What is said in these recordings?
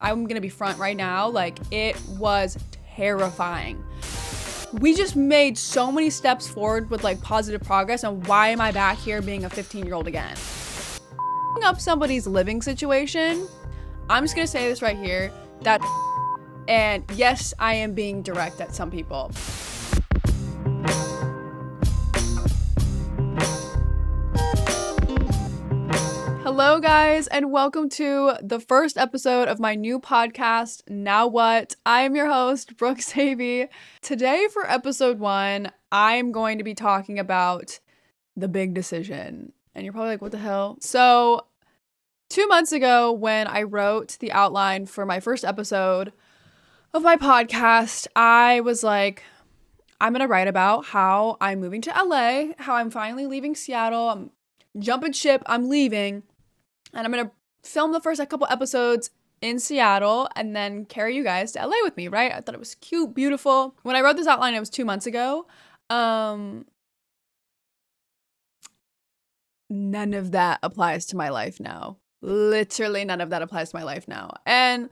I'm gonna be front right now, like, it was terrifying. We just made so many steps forward with like positive progress, and why am I back here being a 15-year-old again? Up somebody's living situation, I'm just gonna say this right here, that, and yes, I am being direct at some people. Hello guys, and welcome to the first episode of my new podcast, Now What? I am your host, Brooke Sabey. Today for episode 1, I'm going to be talking about the big decision. And you're probably like, what the hell? So 2 months ago, when I wrote the outline for my first episode of my podcast, I was like, I'm going to write about how I'm moving to LA, how I'm finally leaving Seattle, I'm jumping ship, I'm leaving. And I'm going to film the first couple episodes in Seattle and then carry you guys to LA with me, right? I thought it was cute, beautiful. When I wrote this outline, it was 2 months ago. None of that applies to my life now. Literally none of that applies to my life now. And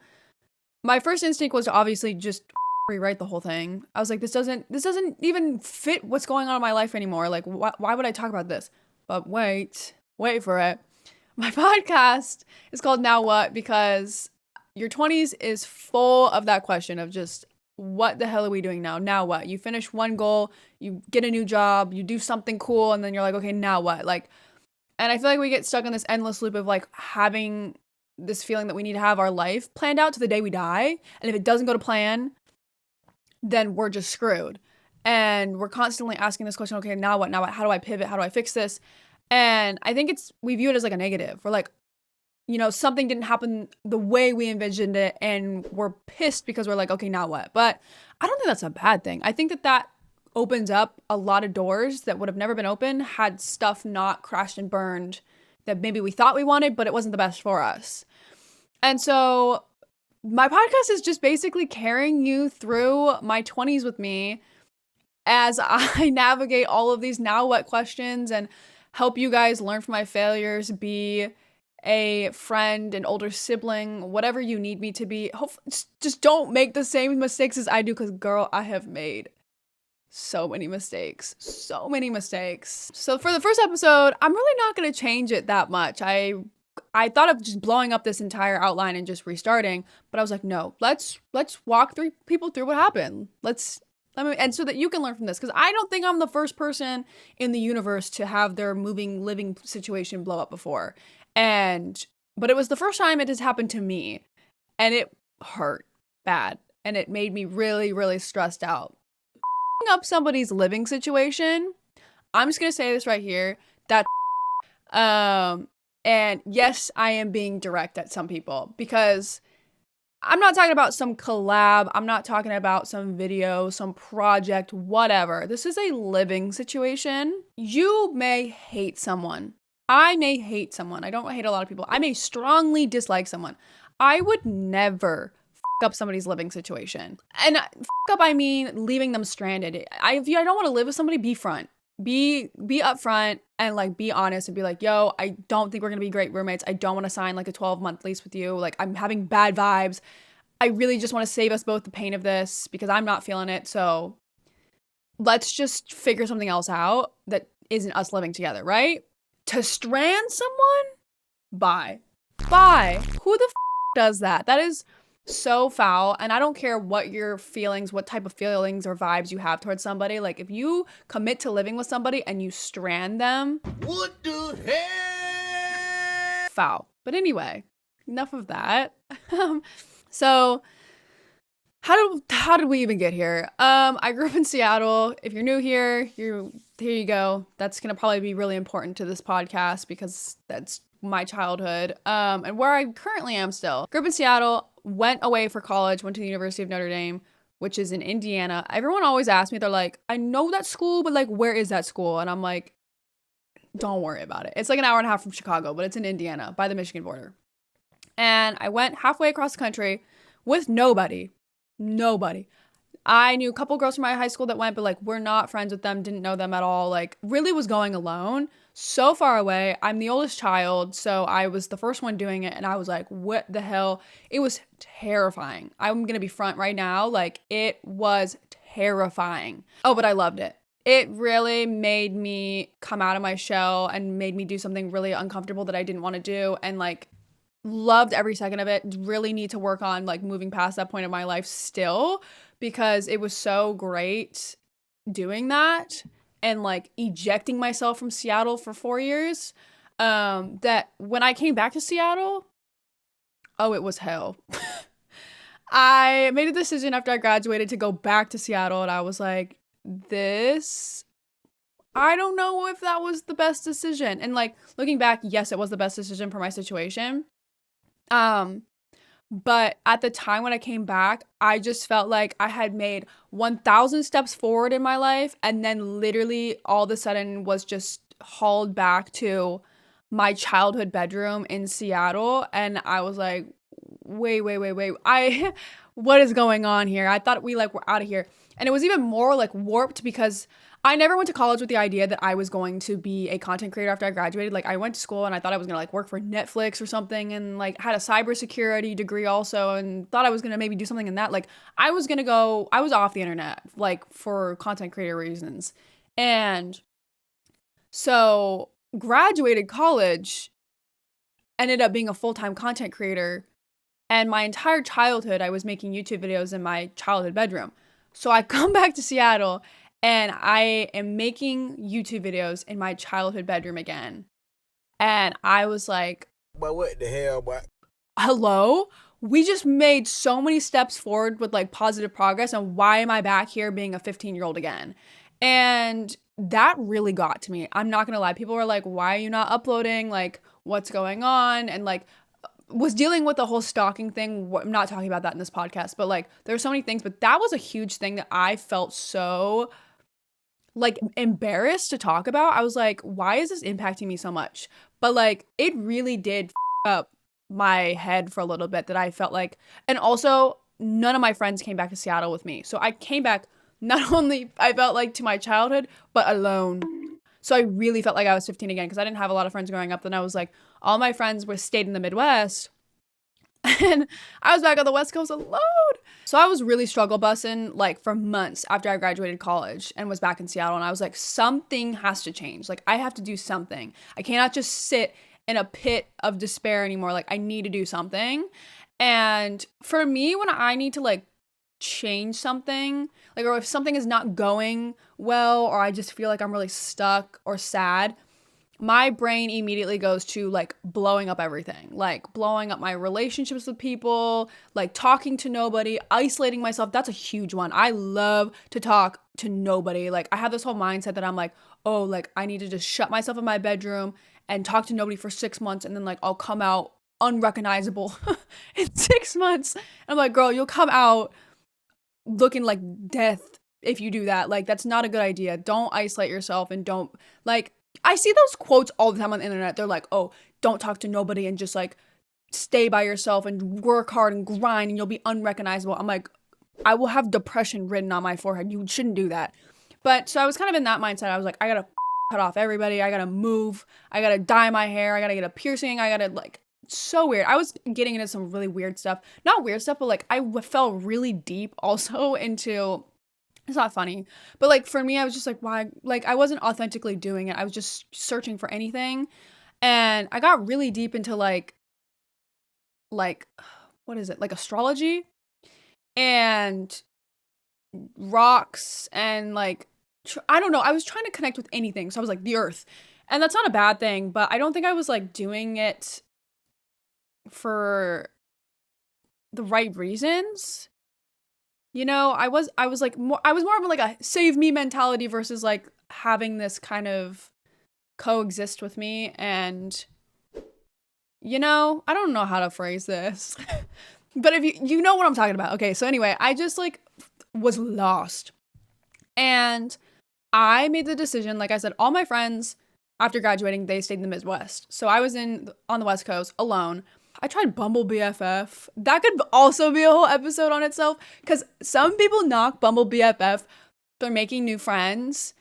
my first instinct was to obviously just rewrite the whole thing. I was like, this doesn't even fit what's going on in my life anymore. Like, why would I talk about this? But wait for it. My podcast is called Now What? Because your 20s is full of that question of just, what the hell are we doing now? Now what? You finish one goal, you get a new job, you do something cool, and then you're like, okay, now what? Like, and I feel like we get stuck in this endless loop of like having this feeling that we need to have our life planned out to the day we die. And if it doesn't go to plan, then we're just screwed. And we're constantly asking this question, okay, now what? Now what? How do I pivot? How do I fix this? And I think we view it as like a negative. We're like, something didn't happen the way we envisioned it, and we're pissed because we're like, okay, now what? But I don't think that's a bad thing. I think that opens up a lot of doors that would have never been open had stuff not crashed and burned that maybe we thought we wanted, but it wasn't the best for us. And so my podcast is just basically carrying you through my 20s with me as I navigate all of these now what questions and help you guys learn from my failures, be a friend, an older sibling, whatever you need me to be. Just don't make the same mistakes as I do, because girl, I have made so many mistakes. So for the first episode, I'm really not going to change it that much. I thought of just blowing up this entire outline and just restarting, but I was like, no, let's walk people through what happened. And so that you can learn from this, because I don't think I'm the first person in the universe to have their living situation blow up before. But it was the first time it has happened to me, and it hurt bad, and it made me really, really stressed out. Up somebody's living situation, I'm just going to say this right here, that and yes, I am being direct at some people, because I'm not talking about some collab. I'm not talking about some video, some project, whatever. This is a living situation. You may hate someone. I may hate someone. I don't hate a lot of people. I may strongly dislike someone. I would never up somebody's living situation. And up, I mean leaving them stranded. If I don't want to live with somebody, be front. Be upfront and like be honest and be like, yo, I don't think we're gonna be great roommates. I don't want to sign like a 12-month lease with you. Like, I'm having bad vibes. I really just want to save us both the pain of this because I'm not feeling it. So let's just figure something else out that isn't us living together, right? To strand someone? Bye. Who the does that? That is so foul. And I don't care what type of feelings or vibes you have towards somebody. Like, if you commit to living with somebody and you strand them, what the hell? Foul. But anyway, enough of that. So how did we even get here? I grew up in Seattle. If you're new here, here you go. That's going to probably be really important to this podcast because that's my childhood. And where I currently am still. Grew up in Seattle, went away for college, went to the University of Notre Dame, which is in Indiana. Everyone always asks me, they're like, I know that school, but like, where is that school? And I'm like, don't worry about it. It's like an hour and a half from Chicago, but it's in Indiana by the Michigan border. And I went halfway across the country with nobody. I knew a couple girls from my high school that went, but like we're not friends with them, didn't know them at all. Like really was going alone, so far away. I'm the oldest child, so I was the first one doing it, and I was like, what the hell? It was terrifying. I'm gonna be front right now. Like it was terrifying. Oh, but I loved it. It really made me come out of my shell and made me do something really uncomfortable that I didn't want to do, and like loved every second of it. Really need to work on like moving past that point of my life still, because it was so great doing that and like ejecting myself from Seattle for 4 years, that when I came back to Seattle, oh, it was hell. I made a decision after I graduated to go back to Seattle, and I was like, this, I don't know if that was the best decision. And like looking back, yes, it was the best decision for my situation. But at the time when I came back, I just felt like I had made 1,000 steps forward in my life, and then literally all of a sudden was just hauled back to my childhood bedroom in Seattle. And I was like, wait. What is going on here? I thought we like were out of here. And it was even more like warped because I never went to college with the idea that I was going to be a content creator after I graduated. Like I went to school and I thought I was gonna like work for Netflix or something, and like had a cybersecurity degree also, and thought I was gonna maybe do something in that. Like I was off the internet like for content creator reasons. And so graduated college, ended up being a full-time content creator, and my entire childhood I was making YouTube videos in my childhood bedroom. So I come back to Seattle and I am making YouTube videos in my childhood bedroom again. And I was like, but what the hell, boy? Hello? We just made so many steps forward with like positive progress, and why am I back here being a 15-year-old again? And that really got to me. I'm not gonna lie. People were like, why are you not uploading? Like, what's going on? And like, was dealing with the whole stalking thing. I'm not talking about that in this podcast, but like, there's so many things, but that was a huge thing that I felt so like embarrassed to talk about. I was like, why is this impacting me so much? But like, it really did up my head for a little bit, that I felt like, and also none of my friends came back to Seattle with me. So I came back, not only I felt like to my childhood, but alone. So I really felt like I was 15 again, because I didn't have a lot of friends growing up. Then I was like, all my friends were stayed in the Midwest, and I was back on the West Coast alone. So I was really struggle bussing like for months after I graduated college and was back in Seattle. And I was like, something has to change. Like I have to do something. I cannot just sit in a pit of despair anymore. Like I need to do something. And for me, when I need to like change something, like, or if something is not going well, or I just feel like I'm really stuck or sad, my brain immediately goes to like blowing up everything, like blowing up my relationships with people, like talking to nobody, isolating myself. That's a huge one. I love to talk to nobody. Like I have this whole mindset that I'm like, oh, like I need to just shut myself in my bedroom and talk to nobody for 6 months, and then like I'll come out unrecognizable in 6 months. And I'm like, girl, you'll come out looking like death if you do that. Like that's not a good idea. Don't isolate yourself, and don't like, I see those quotes all the time on the internet. They're like, oh, don't talk to nobody and just like stay by yourself and work hard and grind and you'll be unrecognizable. I'm like, I will have depression written on my forehead. You shouldn't do that. But so I was kind of in that mindset. I was like, I gotta cut off everybody. I gotta move. I gotta dye my hair. I gotta get a piercing. I gotta like, so weird. I was getting into some really weird stuff. Not weird stuff, but like I fell really deep also into, it's not funny, but like for me, I was just like, why? Like I wasn't authentically doing it. I was just searching for anything. And I got really deep into like, what is it? Like astrology and rocks and like, I don't know. I was trying to connect with anything. So I was like the earth, and that's not a bad thing, but I don't think I was like doing it for the right reasons. You know, I was like more, I was more of like a save me mentality versus like having this kind of coexist with me. And you know, I don't know how to phrase this, but if you know what I'm talking about. Okay, so anyway, I just like was lost, and I made the decision. Like I said, all my friends after graduating, they stayed in the Midwest, so I was on the West Coast alone. I tried Bumble BFF. That could also be a whole episode on itself, because some people knock Bumble BFF for making new friends.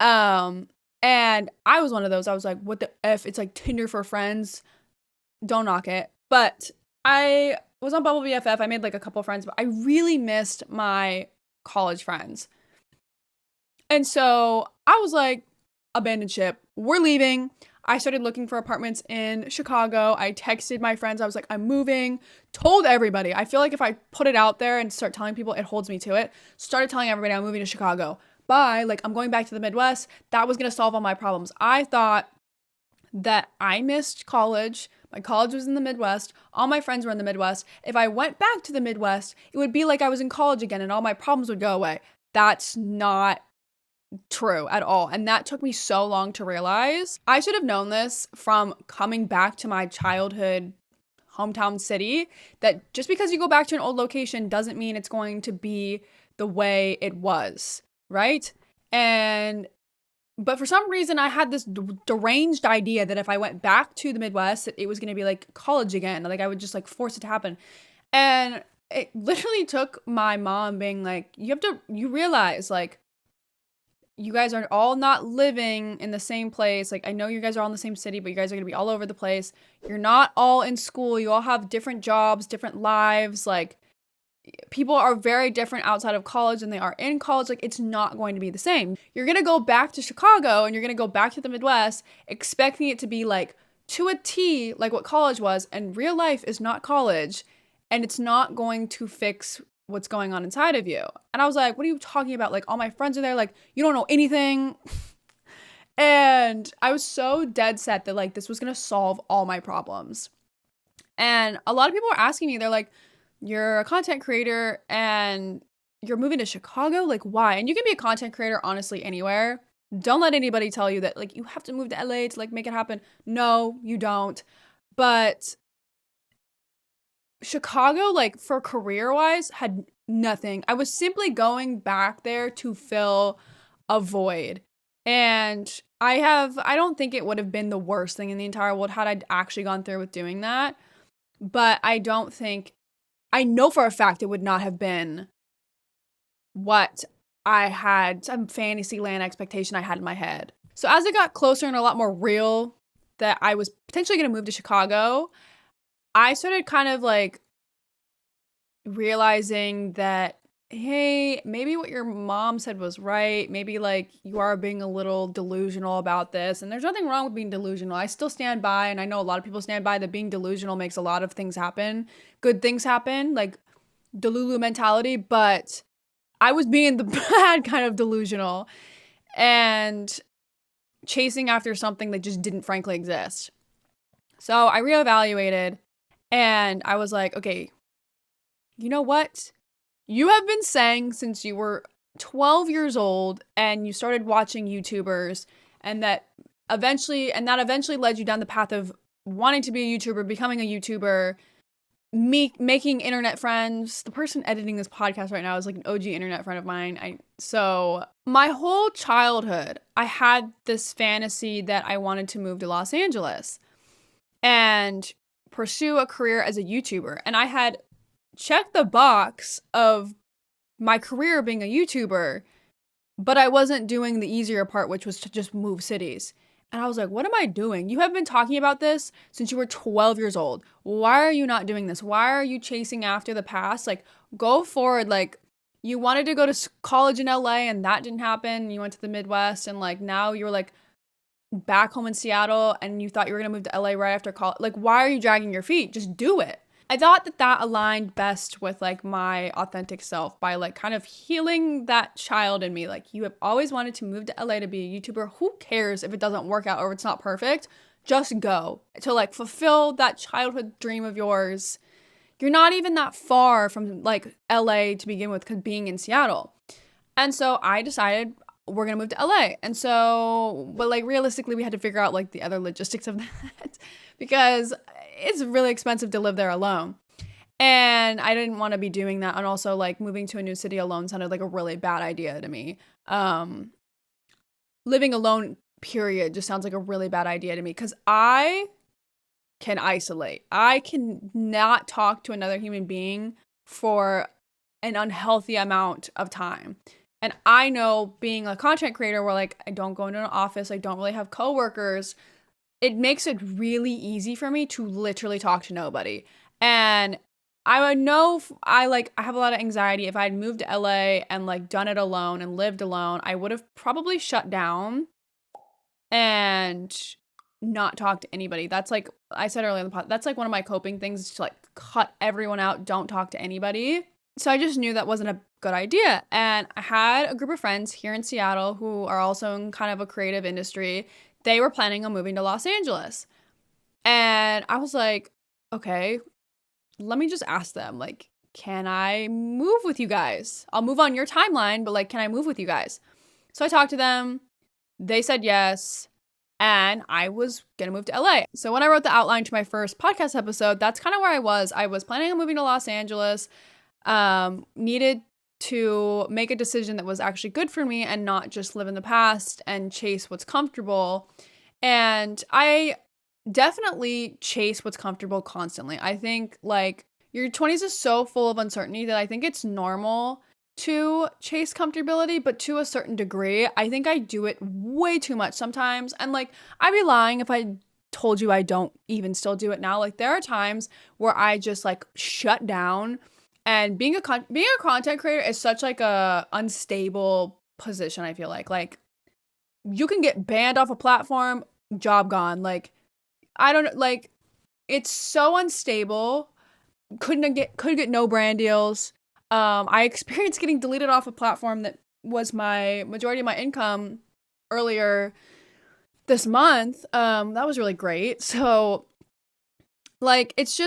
And I was one of those. I was like, what the F? It's like Tinder for friends. Don't knock it. But I was on Bumble BFF. I made like a couple friends, but I really missed my college friends. And so I was like, abandoned ship. We're leaving. I started looking for apartments in Chicago. I texted my friends. I was like, I'm moving. Told everybody. I feel like if I put it out there and start telling people, it holds me to it. Started telling everybody I'm moving to Chicago. Bye. Like, I'm going back to the Midwest. That was going to solve all my problems. I thought that I missed college. My college was in the Midwest. All my friends were in the Midwest. If I went back to the Midwest, it would be like I was in college again and all my problems would go away. That's not true at all. And that took me so long to realize. I should have known this from coming back to my childhood hometown city, that just because you go back to an old location doesn't mean it's going to be the way it was, right? But for some reason, I had this deranged idea that if I went back to the Midwest, it was going to be like college again. Like, I would just like force it to happen. And it literally took my mom being like, you realize, like, you guys are all not living in the same place. Like, I know you guys are all in the same city, but you guys are going to be all over the place. You're not all in school. You all have different jobs, different lives. Like, people are very different outside of college than they are in college. Like, it's not going to be the same. You're going to go back to Chicago and you're going to go back to the Midwest expecting it to be like to a T, like what college was. And real life is not college. And it's not going to fix what's going on inside of you. And I was like, what are you talking about? Like, all my friends are there. Like, you don't know anything. And I was so dead set that like this was going to solve all my problems. And a lot of people were asking me, they're like, you're a content creator and you're moving to Chicago? Like, why? And you can be a content creator, honestly, anywhere. Don't let anybody tell you that like you have to move to LA to like make it happen. No, you don't. But Chicago, like, for career-wise, had nothing. I was simply going back there to fill a void. And I don't think it would have been the worst thing in the entire world had I actually gone through with doing that. But I know for a fact it would not have been what I had, some fantasy land expectation I had in my head. So as it got closer and a lot more real that I was potentially going to move to Chicago, I started kind of like realizing that, hey, maybe what your mom said was right. Maybe like you are being a little delusional about this. And there's nothing wrong with being delusional. I still stand by, and I know a lot of people stand by, that being delusional makes a lot of things happen. Good things happen, like Delulu mentality. But I was being the bad kind of delusional and chasing after something that just didn't frankly exist. So I reevaluated. And I was like, okay, you know what? You have been saying since you were 12 years old and you started watching YouTubers, and that eventually led you down the path of wanting to be a YouTuber, becoming a YouTuber, making internet friends. The person editing this podcast right now is like an OG internet friend of mine. So my whole childhood, I had this fantasy that I wanted to move to Los Angeles and pursue a career as a YouTuber. And I had checked the box of my career being a YouTuber, but I wasn't doing the easier part, which was to just move cities. And I was like, what am I doing? You have been talking about this since you were 12 years old. Why are you not doing this? Why are you chasing after the past? Like, go forward. Like, you wanted to go to college in LA and that didn't happen. You went to the Midwest and like now you're like back home in Seattle and you thought you were going to move to LA right after college. Like, why are you dragging your feet? Just do it. I thought that aligned best with like my authentic self by like kind of healing that child in me. Like, you have always wanted to move to LA to be a YouTuber. Who cares if it doesn't work out or it's not perfect? Just go to like fulfill that childhood dream of yours. You're not even that far from like LA to begin with, because being in Seattle. And so I decided we're going to move to LA. And so, but like realistically, we had to figure out like the other logistics of that because it's really expensive to live there alone. And I didn't want to be doing that. And also like moving to a new city alone sounded like a really bad idea to me. Living alone, period, just sounds like a really bad idea to me. Because I can isolate. I can not talk to another human being for an unhealthy amount of time. And I know being a content creator where like I don't go into an office, I don't really have coworkers, it makes it really easy for me to literally talk to nobody. And I would know I have a lot of anxiety. If I'd moved to LA and like done it alone and lived alone, I would have probably shut down and not talk to anybody. That's like I said earlier in the pod, that's like one of my coping things is to like cut everyone out, don't talk to anybody. So I just knew that wasn't a good idea. And I had a group of friends here in Seattle who are also in kind of a creative industry. They were planning on moving to Los Angeles. And I was like, okay, let me just ask them, like, can I move with you guys? I'll move on your timeline, but like, can I move with you guys? So I talked to them. They said yes. And I was going to move to LA. So when I wrote the outline to my first podcast episode, that's kind of where I was. I was planning on moving to Los Angeles, needed to make a decision that was actually good for me and not just live in the past and chase what's comfortable. And I definitely chase what's comfortable constantly. I think like your 20s is so full of uncertainty that I think it's normal to chase comfortability, but to a certain degree. I think I do it way too much sometimes. And like, I'd be lying if I told you I don't even still do it now. Like there are times where I just like shut down, and being a content creator is such like a unstable position. I feel like you can get banned off a platform, job gone. Like, I don't like, it's so unstable. Could get no brand deals. I experienced getting deleted off a platform that was my majority of my income earlier this month. That was really great. So like, it's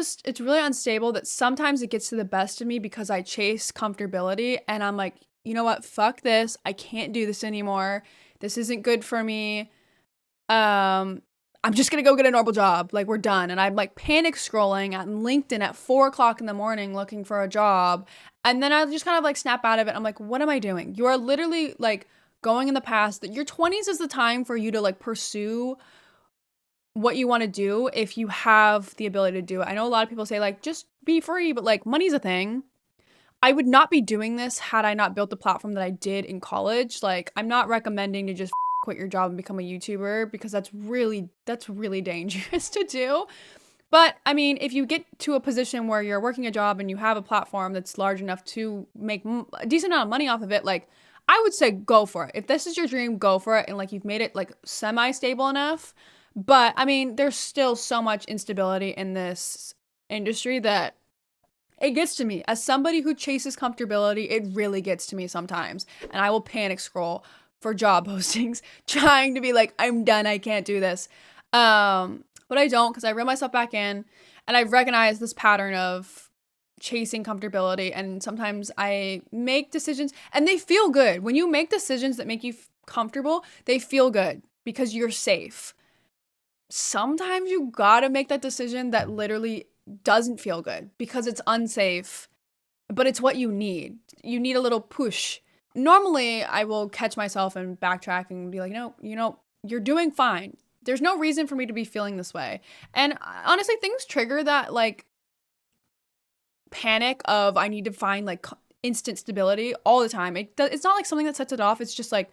really unstable that sometimes it gets to the best of me because I chase comfortability and I'm like, you know what? Fuck this. I can't do this anymore. This isn't good for me. I'm just going to go get a normal job. Like, we're done. And I'm like panic scrolling at LinkedIn at 4:00 in the morning looking for a job. And then I just kind of like snap out of it. I'm like, what am I doing? You are literally like going in the past. That your 20s is the time for you to like pursue what you want to do if you have the ability to do it. I know a lot of people say like, just be free, but like money's a thing. I would not be doing this had I not built the platform that I did in college. Like, I'm not recommending to just quit your job and become a YouTuber because that's really dangerous to do. But I mean, if you get to a position where you're working a job and you have a platform that's large enough to make a decent amount of money off of it, like I would say go for it. If this is your dream, go for it. And like you've made it like semi-stable enough. But I mean, there's still so much instability in this industry that it gets to me. As somebody who chases comfortability, it really gets to me sometimes. And I will panic scroll for job postings, trying to be like, I'm done, I can't do this. But I don't, because I reel myself back in, and I've recognized this pattern of chasing comfortability, and sometimes I make decisions, and they feel good. When you make decisions that make you comfortable, they feel good, because you're safe. Sometimes you gotta make that decision that literally doesn't feel good, because it's unsafe, but it's what you need. You need a little push. Normally, I will catch myself and backtrack and be like, no, you're doing fine. There's no reason for me to be feeling this way. And honestly, things trigger that like panic of I need to find like instant stability all the time. It's not like something that sets it off. It's just like,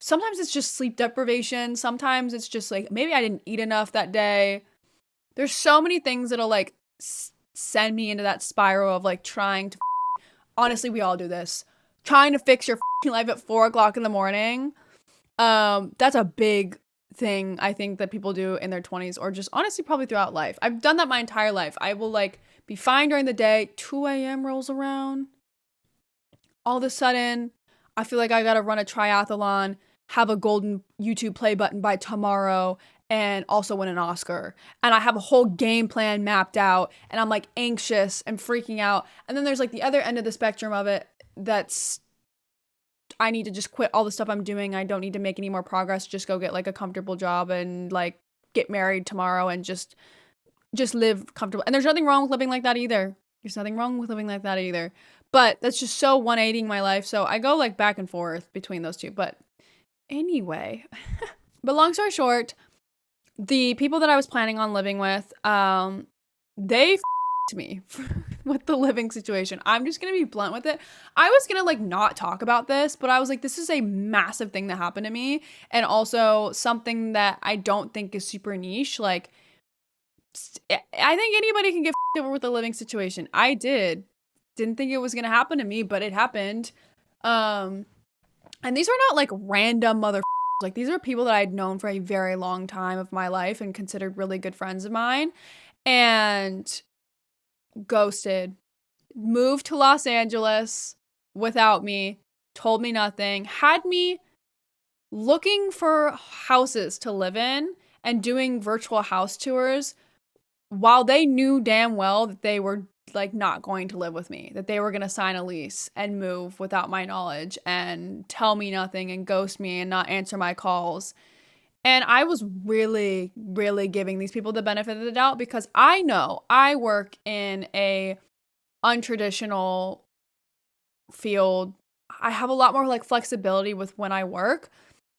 sometimes it's just sleep deprivation. Sometimes it's just like, maybe I didn't eat enough that day. There's so many things that'll like send me into that spiral of like trying to, honestly, we all do this. Trying to fix your life at 4:00 in the morning. That's a big thing I think that people do in their 20s, or just honestly probably throughout life. I've done that my entire life. I will like be fine during the day. 2 a.m. rolls around. All of a sudden, I feel like I gotta run a triathlon, have a golden YouTube play button by tomorrow, and also win an Oscar. And I have a whole game plan mapped out, and I'm like anxious and freaking out. And then there's like the other end of the spectrum of it that's, I need to just quit all the stuff I'm doing. I don't need to make any more progress. Just go get like a comfortable job and like get married tomorrow and just live comfortable. And there's nothing wrong with living like that either. But that's just so 180ing my life. So I go like back and forth between those two. But anyway, but long story short, the people that I was planning on living with, they me with the living situation. I'm just gonna be blunt with it. I was gonna like not talk about this, but I was like, this is a massive thing that happened to me, and also something that I don't think is super niche. Like, I think anybody can get over with the living situation. I didn't think it was gonna happen to me, but it happened. And these were not like random mother. Like, these are people that I'd known for a very long time of my life and considered really good friends of mine, and ghosted, moved to Los Angeles without me, told me nothing, had me looking for houses to live in and doing virtual house tours while they knew damn well that they were like not going to live with me, that they were going to sign a lease and move without my knowledge and tell me nothing and ghost me and not answer my calls. And I was really, really giving these people the benefit of the doubt because I know I work in a untraditional field. I have a lot more like flexibility with when I work.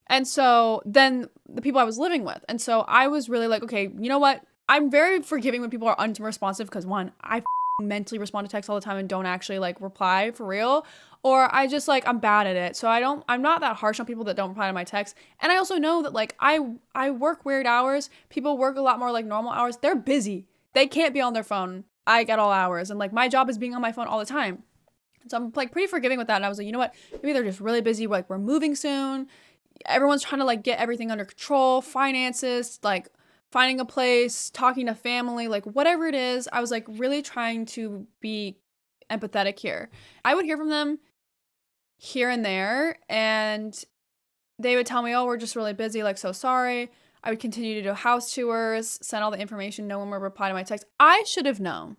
And so then the people I was living with. And so I was really like, okay, you know what? I'm very forgiving when people are unresponsive because one, I mentally respond to text all the time and don't actually like reply for real. Or I just like, I'm bad at it. So I'm not that harsh on people that don't reply to my texts. And I also know that like I work weird hours. People work a lot more like normal hours. They're busy. They can't be on their phone. I get all hours. And like my job is being on my phone all the time. So I'm like pretty forgiving with that. And I was like, you know what? Maybe they're just really busy. Like, we're moving soon. Everyone's trying to like get everything under control, finances, like finding a place, talking to family, like whatever it is. I was like really trying to be empathetic here. I would hear from them here and there, and they would tell me, oh, we're just really busy, like, so sorry. I would continue to do house tours, send all the information. No one would reply to my text. I should have known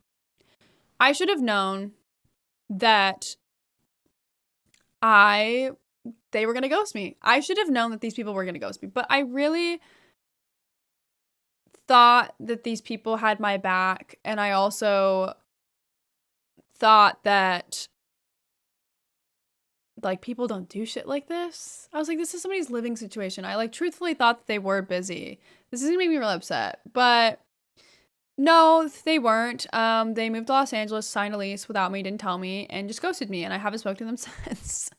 that they were going to ghost me. I should have known that these people were going to ghost me. But I really thought that these people had my back. And I also thought that like people don't do shit like this. I was like, this is somebody's living situation. I like truthfully thought that they were busy. This is gonna make me real upset. But no, they weren't. They moved to Los Angeles, signed a lease without me, didn't tell me, and just ghosted me. And I haven't spoken to them since.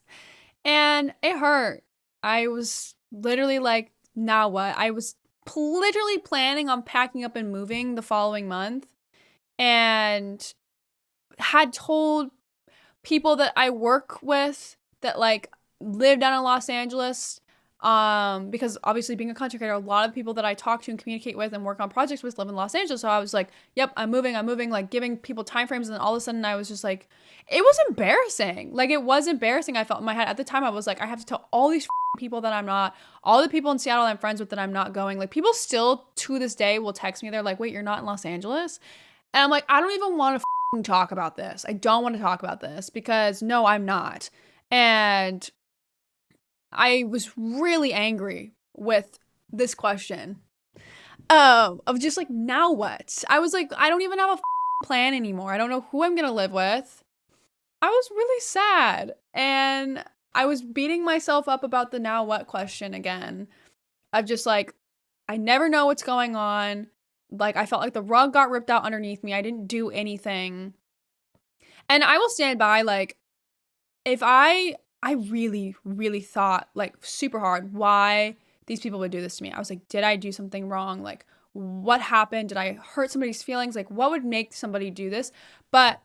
And it hurt. I was literally like, now what? I was literally planning on packing up and moving the following month, and had told people that I work with that like live down in Los Angeles, because obviously being a content creator, a lot of people that I talk to and communicate with and work on projects with live in Los Angeles. So I was like, yep, I'm moving, like giving people time frames. And then all of a sudden I was just like, it was embarrassing. Like, it was embarrassing. I felt in my head at the time. I was like, I have to tell all these people that I'm not, all the people in Seattle I'm friends with that I'm not going. Like, people still to this day will text me. They're like, wait, you're not in Los Angeles? And I'm like, I don't even want to talk about this. I don't want to talk about this because no, I'm not. And I was really angry with this question of just like, now what? I was like, I don't even have a plan anymore. I don't know who I'm going to live with. I was really sad. And I was beating myself up about the now what question again. Of just like, I never know what's going on. Like, I felt like the rug got ripped out underneath me. I didn't do anything. And I will stand by, like, if I really, really thought, like, super hard why these people would do this to me. I was like, did I do something wrong? Like, what happened? Did I hurt somebody's feelings? Like, what would make somebody do this? But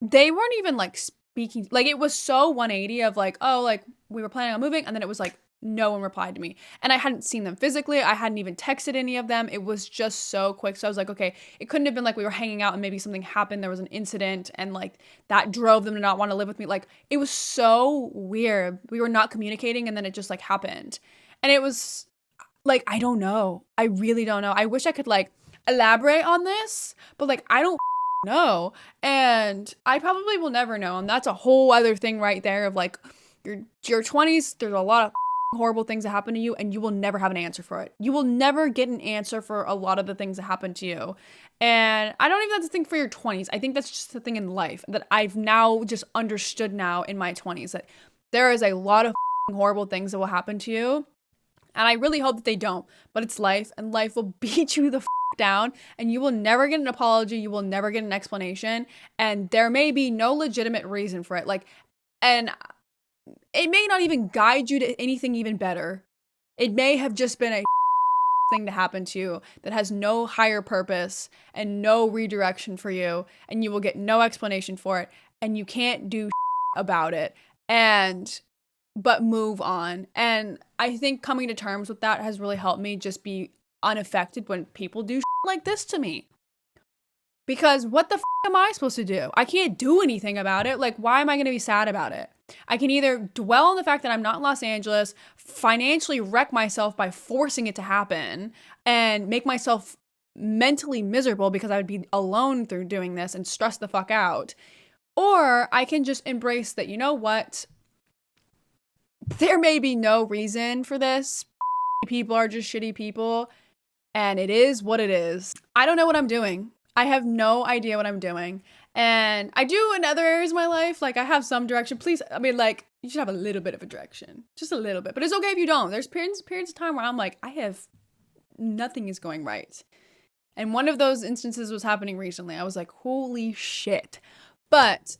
they weren't even, like, speaking. Like, it was so 180 of, like, oh, like, we were planning on moving. And then it was, like, no one replied to me. And I hadn't seen them physically. I hadn't even texted any of them. It was just so quick. So I was like, okay, it couldn't have been like we were hanging out and maybe something happened. There was an incident and like that drove them to not want to live with me. Like, it was so weird. We were not communicating and then it just like happened. And it was like, I don't know. I really don't know. I wish I could like elaborate on this, but like, I don't know. And I probably will never know. And that's a whole other thing right there of like your 20s. There's a lot of horrible things that happen to you and you will never have an answer for it. You will never get an answer for a lot of the things that happen to you. And I don't even have to think for your 20s. I think that's just the thing in life that I've now just understood now in my 20s, that there is a lot of horrible things that will happen to you. And I really hope that they don't, but it's life, and life will beat you the down, and you will never get an apology. You will never get an explanation. And there may be no legitimate reason for it. And it may not even guide you to anything even better. It may have just been a thing to happen to you that has no higher purpose and no redirection for you, and you will get no explanation for it, and you can't do about it but move on. And I think coming to terms with that has really helped me just be unaffected when people do like this to me. Because what the am I supposed to do? I can't do anything about it. Like, why am I going to be sad about it? I can either dwell on the fact that I'm not in Los Angeles, financially wreck myself by forcing it to happen, and make myself mentally miserable because I would be alone through doing this and stress the fuck out. Or I can just embrace that, you know what? There may be no reason for this. People are just shitty people, and it is what it is. I don't know what I'm doing. I have no idea what I'm doing. And I do in other areas of my life. Like, I have some direction. Please, I mean, like, you should have a little bit of a direction. Just a little bit. But it's okay if you don't. There's periods of time where I'm like, nothing is going right. And one of those instances was happening recently. I was like, holy shit. But,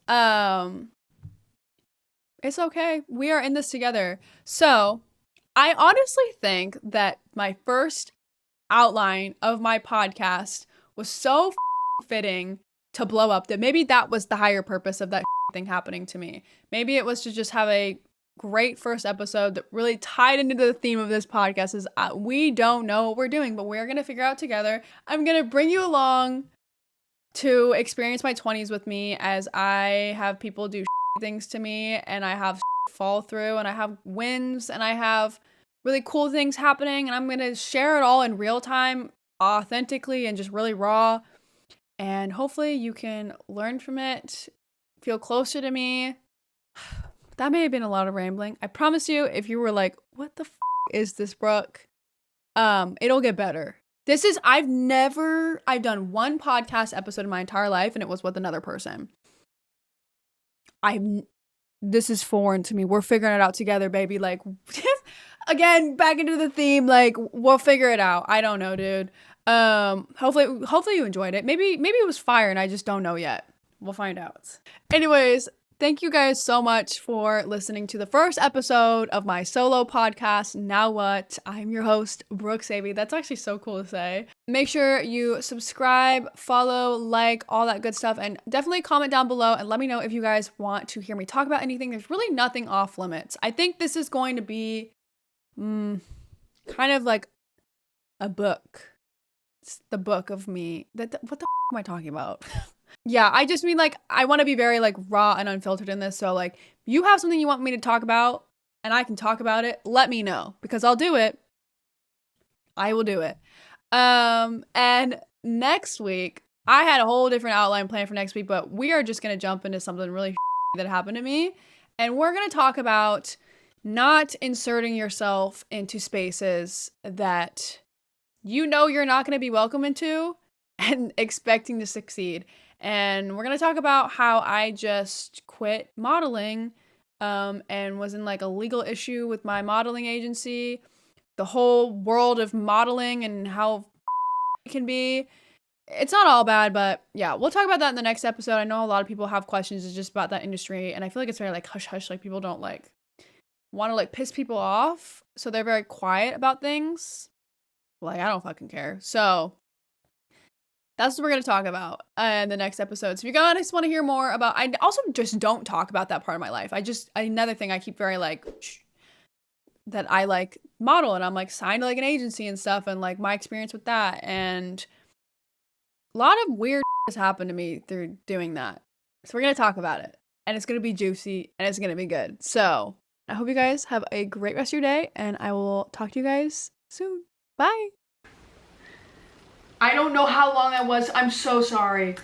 it's okay. We are in this together. So, I honestly think that my first outline of my podcast was so fitting to blow up that maybe that was the higher purpose of that thing happening to me. Maybe it was to just have a great first episode that really tied into the theme of this podcast is we don't know what we're doing, but we're going to figure out together. I'm going to bring you along to experience my 20s with me as I have people do things to me, and I have fall through, and I have wins, and I have really cool things happening, and I'm going to share it all in real time, authentically, and just really raw. And hopefully you can learn from it, feel closer to me. That may have been a lot of rambling. I promise you, if you were like, what the is this, Brooke? It'll get better. I've done one podcast episode in my entire life, and it was with another person. This is foreign to me. We're figuring it out together, baby. Like, again, back into the theme. Like, we'll figure it out. I don't know, dude. Hopefully you enjoyed it. Maybe it was fire and I just don't know yet. We'll find out. Anyways, thank you guys so much for listening to the first episode of my solo podcast, Now What? I'm your host, Brooke Sabey. That's actually so cool to say. Make sure you subscribe, follow, like, all that good stuff, and definitely comment down below and let me know if you guys want to hear me talk about anything. There's really nothing off limits. I think this is going to be kind of like a book. It's the book of me. What the am I talking about? Yeah, I just mean, like, I want to be very, like, raw and unfiltered in this. So, like, you have something you want me to talk about and I can talk about it, let me know, because I'll do it. I will do it. And next week, I had a whole different outline planned for next week, but we are just going to jump into something really that happened to me. And we're going to talk about not inserting yourself into spaces that you know you're not going to be welcome into and expecting to succeed. And we're going to talk about how I just quit modeling and was in like a legal issue with my modeling agency, the whole world of modeling and how it can be. It's not all bad, but yeah, we'll talk about that in the next episode. I know a lot of people have questions just about that industry, and I feel like it's very like hush hush, like people don't like want to like piss people off, so they're very quiet about things. Like, I don't fucking care. So that's what we're going to talk about in the next episode. So if you guys want to hear more about, I also just don't talk about that part of my life. Another thing I keep very like, that I like model and I'm like signed to like an agency and stuff and like my experience with that. And a lot of weird has happened to me through doing that. So we're going to talk about it, and it's going to be juicy and it's going to be good. So I hope you guys have a great rest of your day, and I will talk to you guys soon. Bye. I don't know how long that was. I'm so sorry.